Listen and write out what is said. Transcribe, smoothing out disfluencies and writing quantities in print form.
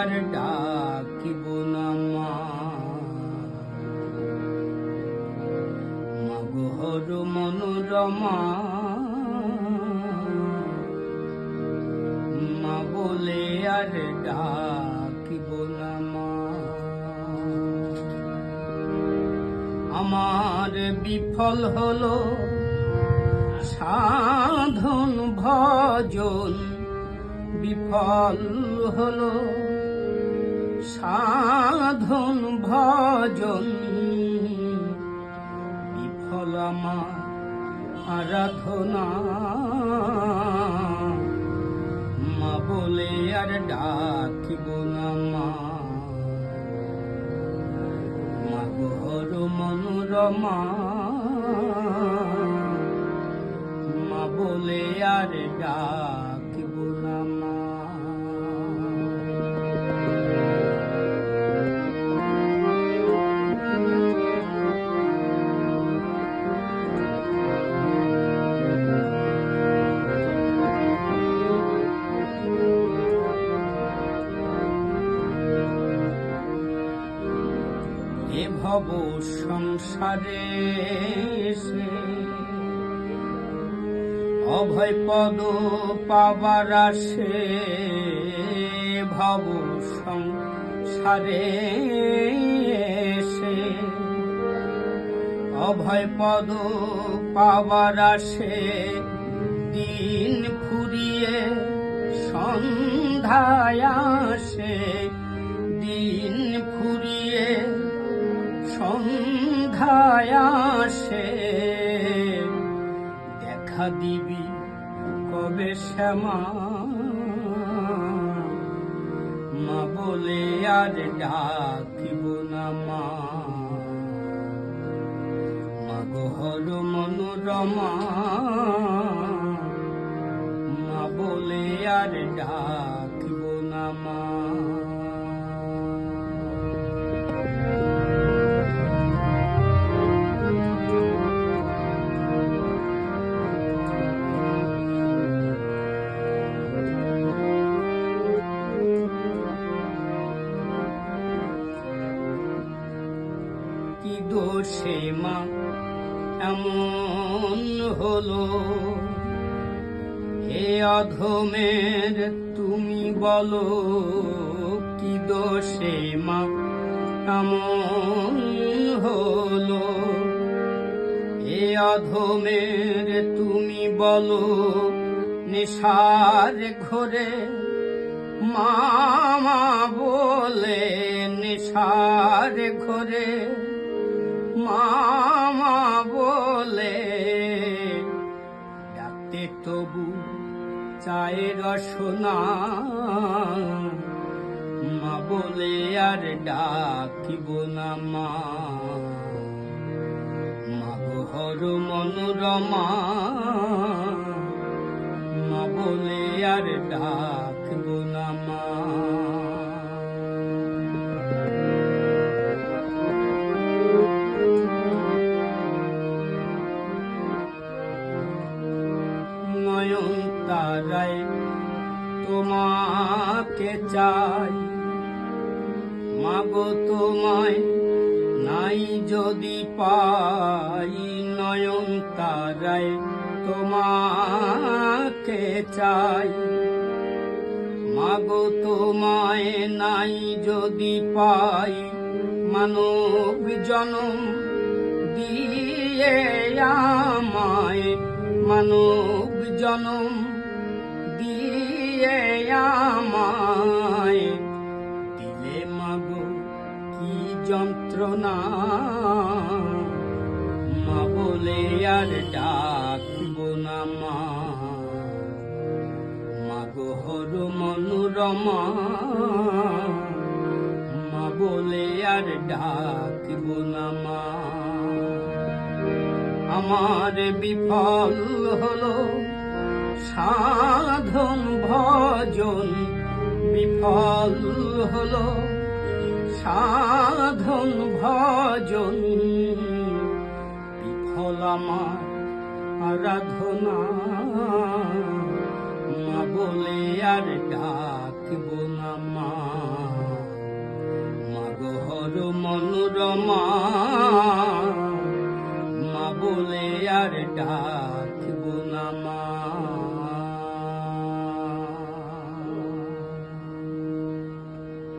আর ডাকিব না মা। মাগো হর মনোরমা, মা বলে আর ডাকিব না মা। আমার বিফল হলো সাধন ভজন, বিফল হলো সাধন ভজন, বিফল আমার আরাধনা। মা বলে আর ডাকিব না মা। মাগো হর মনোরমা, মা বলে আর ডাকিব না মা। এ ভব সংসারে অভয় পদ পাবার আসে, ভব সংসারে অভয় পদ পাবার আসে। দিন ফুরিয়ে সন্ধ্যায় আসে, দিন ফুরিয়ে সন্ধ্যায় আসে। দেখা দিবি কবে শ্যামা, মা বলে আর ডাকিব না মা। মাগো হর মনোরমা, মা বলে আর ডাকিব না মা। কি দোষে মা এমন হলো, হে অধমের তুমি বলো। কি দোষে মা এমন হলো, হে অধমের তুমি বলো। নেশার ঘরে মামা বলে, নেশার ঘরে মামা বলে। ডাকতে তবু চায় রসনা, মা বলে আর ডাকিব না মা। মাগো হর মনোরমা, মা বলে আর ডাকিব না মা। নয়ন তারায় তোমাকে চাই, মাগো তোমায় নাই যদি পাই। নয়ন তারায় তোমাকে চাই, মাগো তোমায় নাই যদি পাই। মানব জনম দিয়ে আমায়, মানব জনম দিয়ে আমায়। দিলে মাগো কি যন্ত্রণা, মা বলে আর ডাকিব না মা। মাগো হর মনোরমা, মা বলে আর ডাকিব না মা। আমার বিফল হলো সাধন ভজন, বিফল হলো সাধন ভজন। বিফল আমার আরাধনা, মা বলে আর ডাকিব না মা। মনোরমা মা বলে আর ডাক